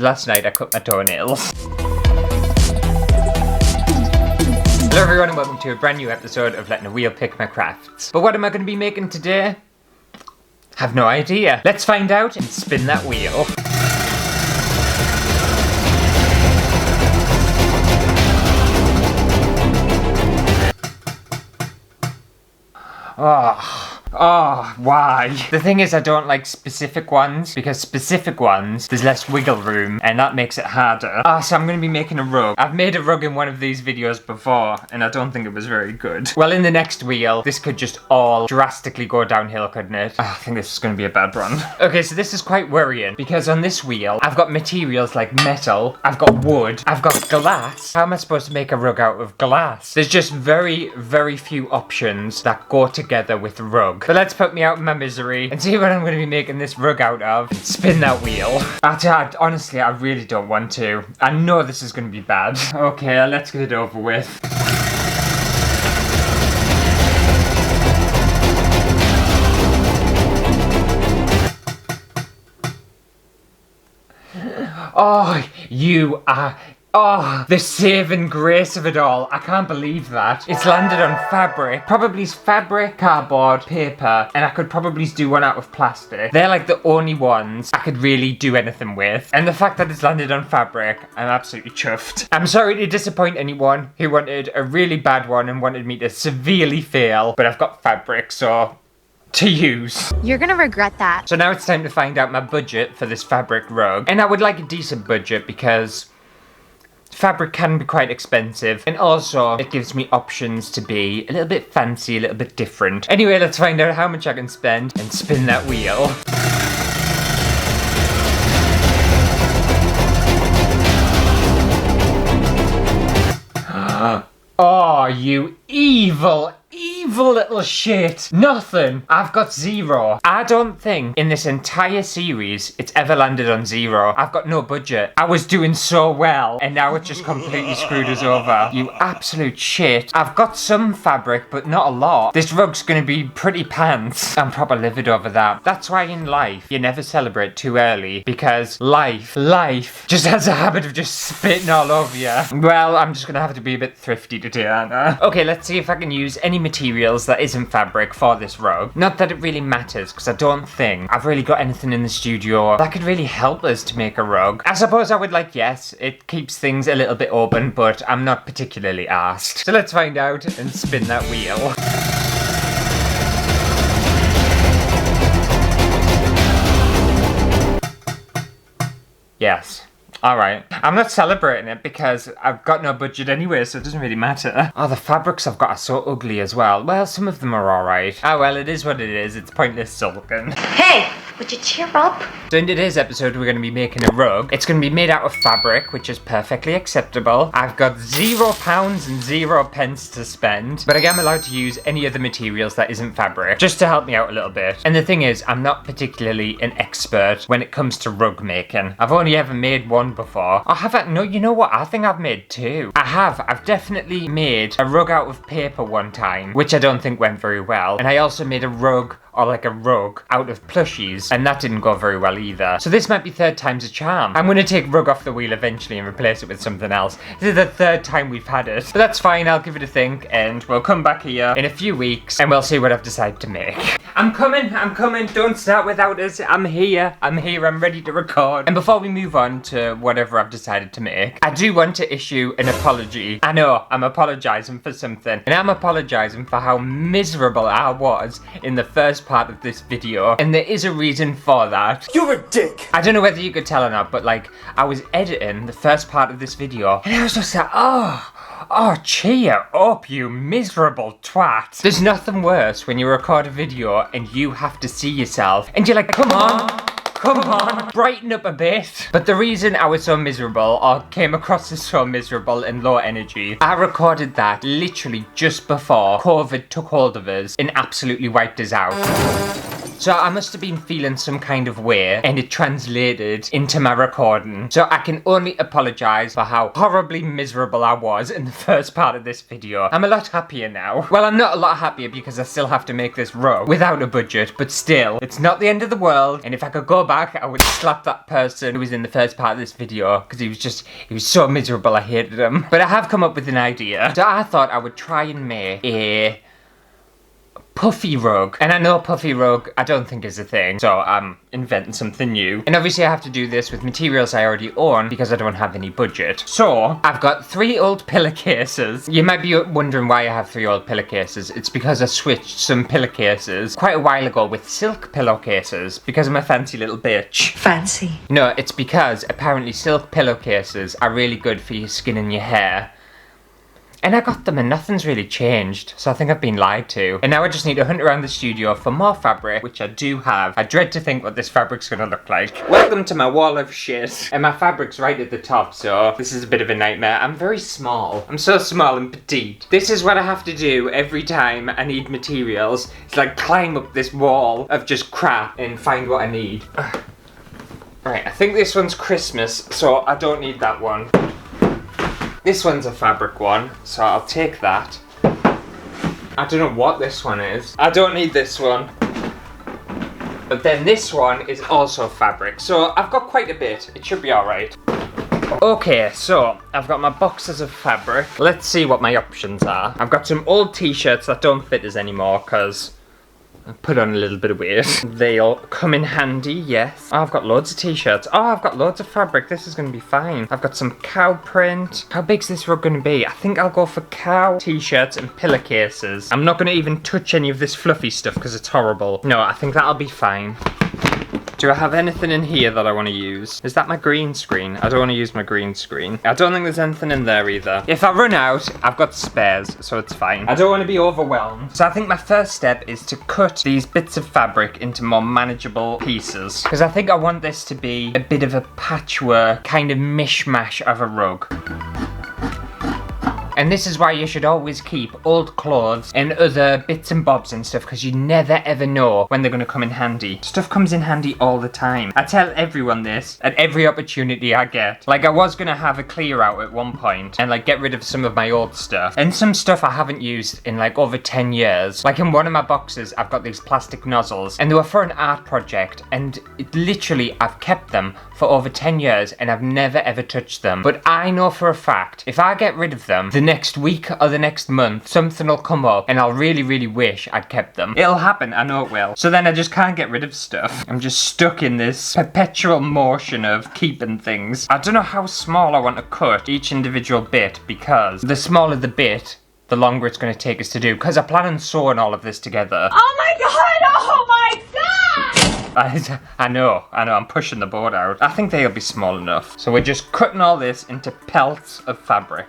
Last night I cut my toenails. Hello everyone and welcome to a brand new episode of Letting a Wheel Pick My Crafts. But what am I going to be making today? Have no idea. Let's find out and spin that wheel. Oh, why? The thing is, I don't like specific ones, because specific ones, there's less wiggle room, and that makes it harder. So I'm going to be making a rug. I've made a rug in one of these videos before, and I don't think it was very good. Well, in the next wheel, this could just all drastically go downhill, couldn't it? I think this is going to be a bad run. Okay, so this is quite worrying, because on this wheel, I've got materials like metal, I've got wood, I've got glass. How am I supposed to make a rug out of glass? There's just very, very few options that go together with a rug. But let's put me out of my misery and see what I'm going to be making this rug out of. Spin that wheel. Honestly, I really don't want to. I know this is going to be bad. Okay, let's get it over with. Oh, you are... Oh, the saving grace of it all. I can't believe that. It's landed on fabric. Probably fabric, cardboard, paper, and I could probably do one out of plastic. They're like the only ones I could really do anything with. And the fact that it's landed on fabric, I'm absolutely chuffed. I'm sorry to disappoint anyone who wanted a really bad one and wanted me to severely fail, but I've got fabric, so... to use. You're gonna regret that. So now it's time to find out my budget for this fabric rug. And I would like a decent budget because fabric can be quite expensive, and also it gives me options to be a little bit fancy, a little bit different. Anyway, let's find out how much I can spend and spin that wheel. Oh, you evil little shit. Nothing. I've got zero. I don't think in this entire series it's ever landed on zero. I've got no budget. I was doing so well and now it just completely screwed us over. You absolute shit. I've got some fabric but not a lot. This rug's gonna be pretty pants. I'm proper livid over that. That's why in life you never celebrate too early, because life just has a habit of just spitting all over you. Well, I'm just gonna have to be a bit thrifty today, aren't I? Okay, let's see if I can use any materials that isn't fabric for this rug. Not that it really matters, because I don't think I've really got anything in the studio that could really help us to make a rug. I suppose I would like, yes, it keeps things a little bit open, but I'm not particularly asked. So let's find out and spin that wheel. Yes. Alright. I'm not celebrating it because I've got no budget anyway, so it doesn't really matter. Oh, the fabrics I've got are so ugly as well. Well, some of them are alright. Oh well, it is what it is. It's pointless sulking. Hey, would you cheer up? So in today's episode, we're going to be making a rug. It's going to be made out of fabric, which is perfectly acceptable. I've got £0 and 0 pence to spend, but I am allowed to use any other materials that isn't fabric, just to help me out a little bit. And the thing is, I'm not particularly an expert when it comes to rug making. I've only ever made one before. Oh, have I? No, you know what? I think I've made two. I have. I've definitely made a rug out of paper one time, which I don't think went very well. And I also made a rug, or like a rug, out of plushies, and that didn't go very well either. So this might be third time's a charm. I'm gonna take rug off the wheel eventually and replace it with something else. This is the third time we've had it. But that's fine, I'll give it a think, and we'll come back here in a few weeks, and we'll see what I've decided to make. I'm coming, don't start without us. I'm here, I'm ready to record. And before we move on to whatever I've decided to make, I do want to issue an apology. I know, I'm apologising for something, and I'm apologising for how miserable I was in the first part of this video, and there is a reason for that. You're a dick! I don't know whether you could tell or not, but like, I was editing the first part of this video, and I was just like, oh, cheer up, you miserable twat. There's nothing worse when you record a video and you have to see yourself, and you're like, come on, brighten up a bit. But the reason I was so miserable, or came across as so miserable and low energy, I recorded that literally just before COVID took hold of us and absolutely wiped us out. So I must have been feeling some kind of way, and it translated into my recording. So I can only apologise for how horribly miserable I was in the first part of this video. I'm a lot happier now. Well, I'm not a lot happier because I still have to make this rug without a budget, but still, it's not the end of the world, and if I could go back, I would slap that person who was in the first part of this video, because he was so miserable, I hated him. But I have come up with an idea. So I thought I would try and make a puffy rug. And I know puffy rug I don't think is a thing, so I'm inventing something new. And obviously I have to do this with materials I already own because I don't have any budget. So I've got 3 old pillowcases. You might be wondering why I have 3 old pillowcases. It's because I switched some pillowcases quite a while ago with silk pillowcases because I'm a fancy little bitch. Fancy. No, it's because apparently silk pillowcases are really good for your skin and your hair. And I got them and nothing's really changed, so I think I've been lied to. And now I just need to hunt around the studio for more fabric, which I do have. I dread to think what this fabric's gonna look like. Welcome to my wall of shit. And my fabric's right at the top, so this is a bit of a nightmare. I'm very small. I'm so small and petite. This is what I have to do every time I need materials. It's like climb up this wall of just crap and find what I need. Right, I think this one's Christmas, so I don't need that one. This one's a fabric one, so I'll take that. I don't know what this one is. I don't need this one. But then this one is also fabric, so I've got quite a bit. It should be alright. Okay, so I've got my boxes of fabric. Let's see what my options are. I've got some old t-shirts that don't fit us anymore because I put on a little bit of weight. They'll come in handy, yes. Oh, I've got loads of t-shirts. Oh, I've got loads of fabric. This is going to be fine. I've got some cow print. How big's this rug going to be? I think I'll go for cow t-shirts and pillowcases. I'm not going to even touch any of this fluffy stuff because it's horrible. No, I think that'll be fine. Do I have anything in here that I want to use? Is that my green screen? I don't want to use my green screen. I don't think there's anything in there either. If I run out, I've got spares, so it's fine. I don't want to be overwhelmed. So I think my first step is to cut these bits of fabric into more manageable pieces. Because I think I want this to be a bit of a patchwork, kind of mishmash of a rug. And this is why you should always keep old clothes and other bits and bobs and stuff, because you never ever know when they're going to come in handy. Stuff comes in handy all the time. I tell everyone this at every opportunity I get. Like, I was going to have a clear out at one point and like get rid of some of my old stuff. And some stuff I haven't used in like over 10 years. Like in one of my boxes, I've got these plastic nozzles and they were for an art project, and literally I've kept them for over 10 years and I've never ever touched them. But I know for a fact, if I get rid of them, the next week or the next month, something will come up and I'll really, really wish I'd kept them. It'll happen, I know it will. So then I just can't get rid of stuff. I'm just stuck in this perpetual motion of keeping things. I don't know how small I want to cut each individual bit, because the smaller the bit, the longer it's going to take us to do, because I plan on sewing all of this together. Oh my god! Oh my god! I know, I'm pushing the board out. I think they'll be small enough. So we're just cutting all this into pelts of fabric.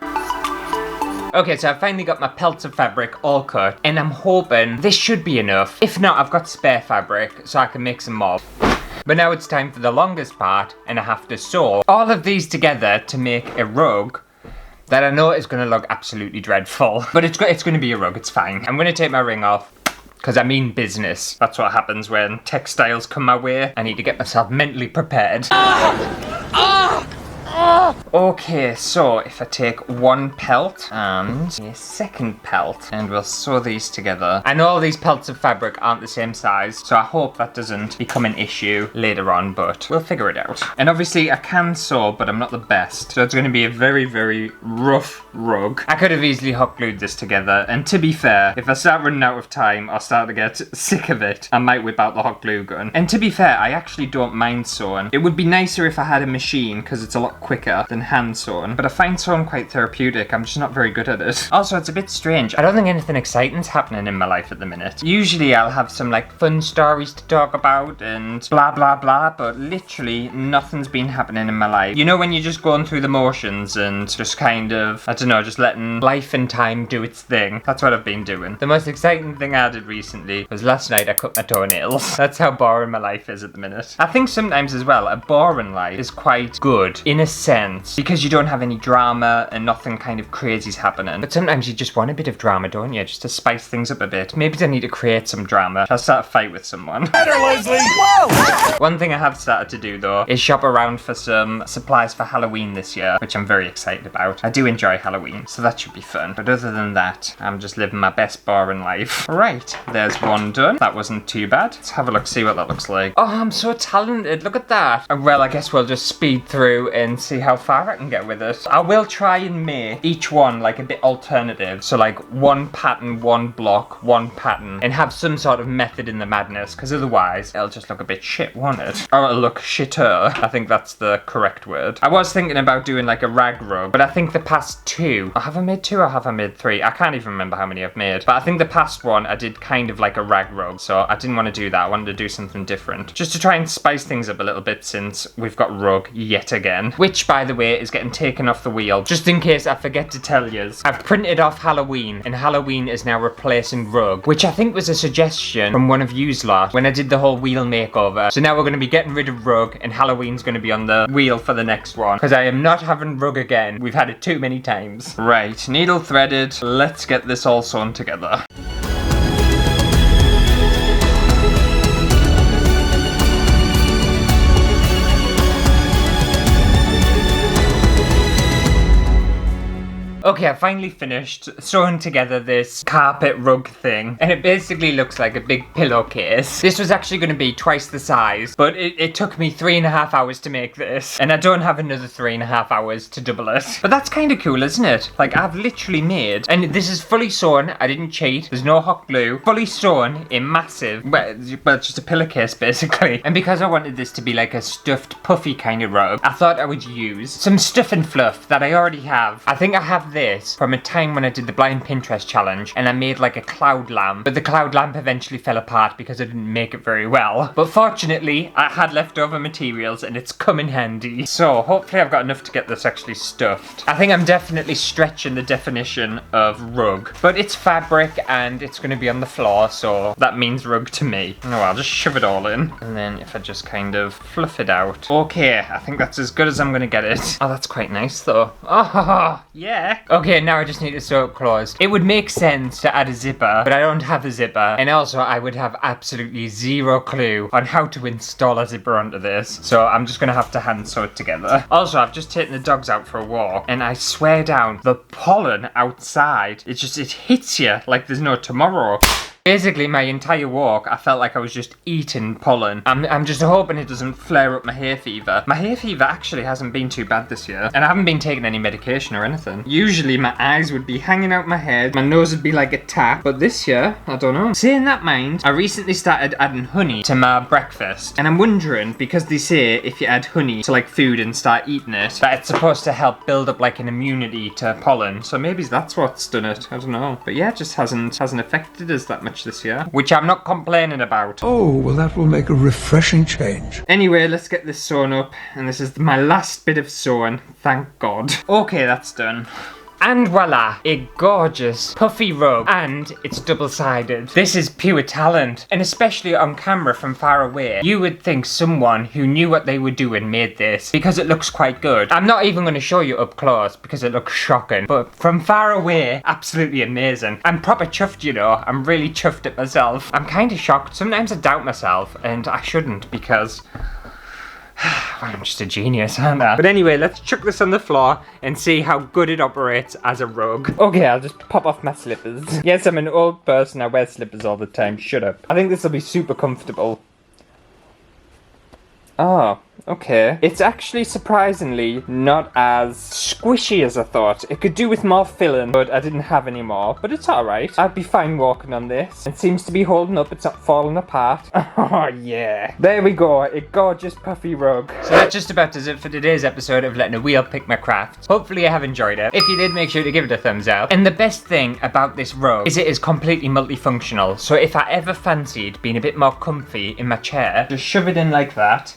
Okay, so I've finally got my pelts of fabric all cut, and I'm hoping this should be enough. If not, I've got spare fabric, so I can make some more. But now it's time for the longest part, and I have to sew all of these together to make a rug that I know is going to look absolutely dreadful. But it's going to be a rug, it's fine. I'm going to take my ring off, because I mean business. That's what happens when textiles come my way. I need to get myself mentally prepared. Okay, so if I take one pelt and a second pelt, and we'll sew these together. I know all these pelts of fabric aren't the same size, so I hope that doesn't become an issue later on, but we'll figure it out. And obviously I can sew, but I'm not the best, so it's going to be a very, very rough rug. I could have easily hot glued this together, and to be fair, if I start running out of time or start to get sick of it, I might whip out the hot glue gun. And to be fair, I actually don't mind sewing. It would be nicer if I had a machine, because it's a lot quicker than hand sewing, but I find sewing quite therapeutic. I'm just not very good at it. Also, it's a bit strange. I don't think anything exciting's happening in my life at the minute. Usually I'll have some like fun stories to talk about and blah blah blah, but literally nothing's been happening in my life. You know, when you're just going through the motions and just kind of, I don't know, just letting life and time do its thing. That's what I've been doing. The most exciting thing I did recently was last night I cut my toenails. That's how boring my life is at the minute. I think sometimes as well, a boring life is quite good in a sense, nights because you don't have any drama and nothing kind of crazy's happening. But sometimes you just want a bit of drama, don't you? Just to spice things up a bit. Maybe I need to create some drama. I'll start a fight with someone. Better, Leslie! Whoa! One thing I have started to do though is shop around for some supplies for Halloween this year, which I'm very excited about. I do enjoy Halloween, so that should be fun. But other than that, I'm just living my best boring life. Right, there's one done. That wasn't too bad. Let's have a look, see what that looks like. Oh, I'm so talented. Look at that. Well, I guess we'll just speed through and see how far I can get with it. I will try and make each one like a bit alternative. So like one pattern, one block, one pattern, and have some sort of method in the madness, because otherwise it'll just look a bit shit, won't it? Or it'll look shitter. I think that's the correct word. I was thinking about doing like a rag rug, but I think the past two, have I made two or have I made three? I can't even remember how many I've made. But I think the past one I did kind of like a rag rug, so I didn't want to do that. I wanted to do something different, just to try and spice things up a little bit, since we've got rug yet again, which by the way is getting taken off the wheel. Just in case I forget to tell yous, I've printed off Halloween, and Halloween is now replacing rug, which I think was a suggestion from one of yous lot when I did the whole wheel makeover. So now we're going to be getting rid of rug, and Halloween's going to be on the wheel for the next one, because I am not having rug again. We've had it too many times. Right, needle threaded. Let's get this all sewn together. Okay, I finally finished sewing together this carpet rug thing, and it basically looks like a big pillowcase. This was actually going to be twice the size, but it took me 3.5 hours to make this, and I don't have another 3.5 hours to double it. But that's kind of cool, isn't it? Like, I've literally made, and this is fully sewn, I didn't cheat, there's no hot glue, fully sewn in massive, well, just a pillowcase basically. And because I wanted this to be like a stuffed puffy kind of rug, I thought I would use some stuff and fluff that I already have. I think I have this from a time when I did the blind Pinterest challenge, and I made like a cloud lamp, but the cloud lamp eventually fell apart because I didn't make it very well. But fortunately I had leftover materials and it's come in handy, so hopefully I've got enough to get this actually stuffed. I think I'm definitely stretching the definition of rug, but it's fabric and it's going to be on the floor, so that means rug to me. Oh, I'll just shove it all in, and then if I just kind of fluff it out. Okay, I think that's as good as I'm going to get it. Oh, that's quite nice though. Oh yeah. Okay, now I just need to sew it closed. It would make sense to add a zipper, but I don't have a zipper. And also, I would have absolutely zero clue on how to install a zipper onto this. So I'm just gonna have to hand sew it together. Also, I've just taken the dogs out for a walk, and I swear down, the pollen outside, it hits you like there's no tomorrow. Basically, my entire walk, I felt like I was just eating pollen. I'm just hoping it doesn't flare up my hay fever. My hay fever actually hasn't been too bad this year, and I haven't been taking any medication or anything. Usually, my eyes would be hanging out my head, my nose would be like a tap, but this year, I don't know. Saying that mind, I recently started adding honey to my breakfast, and I'm wondering, because they say if you add honey to like food and start eating it, that it's supposed to help build up like an immunity to pollen. So maybe that's what's done it. I don't know. But yeah, it just hasn't affected us that much this year, which I'm not complaining about. Oh, well, that will make a refreshing change. Anyway, let's get this sewn up, and this is my last bit of sewing, thank God. Okay, that's done. And voila, a gorgeous puffy rug, and it's double-sided. This is pure talent, and especially on camera from far away, you would think someone who knew what they were doing made this, because it looks quite good. I'm not even going to show you up close because it looks shocking, but from far away, absolutely amazing. I'm proper chuffed, you know. I'm really chuffed at myself. I'm kind of shocked. Sometimes I doubt myself, and I shouldn't, because I'm just a genius, aren't I? But anyway, let's chuck this on the floor and see how good it operates as a rug. Okay, I'll just pop off my slippers. Yes, I'm an old person, I wear slippers all the time, shut up. I think this will be super comfortable. Oh, okay. It's actually surprisingly not as squishy as I thought. It could do with more filling, but I didn't have any more. But it's alright. I'd be fine walking on this. It seems to be holding up. It's not falling apart. Oh, yeah. There we go. A gorgeous puffy rug. So that just about does it for today's episode of Letting a Wheel Pick My Craft. Hopefully you have enjoyed it. If you did, make sure to give it a thumbs up. And the best thing about this rug is it is completely multifunctional. So if I ever fancied being a bit more comfy in my chair, just shove it in like that.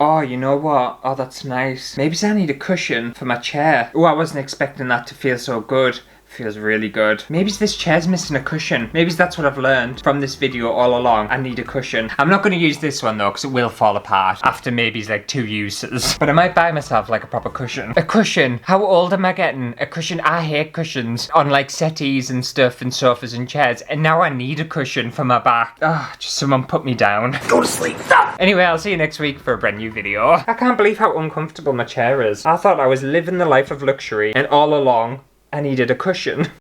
Oh, you know what? Oh, that's nice. Maybe I need a cushion for my chair. Oh, I wasn't expecting that to feel so good. Feels really good. Maybe this chair's missing a cushion. Maybe that's what I've learned from this video all along. I need a cushion. I'm not going to use this one though, because it will fall apart after maybe like 2 uses. But I might buy myself like a proper cushion. A cushion. How old am I getting? A cushion. I hate cushions on like settees and stuff and sofas and chairs. And now I need a cushion for my back. Ah, just someone put me down. Go to sleep. Stop. Anyway, I'll see you next week for a brand new video. I can't believe how uncomfortable my chair is. I thought I was living the life of luxury, and all along I needed a cushion.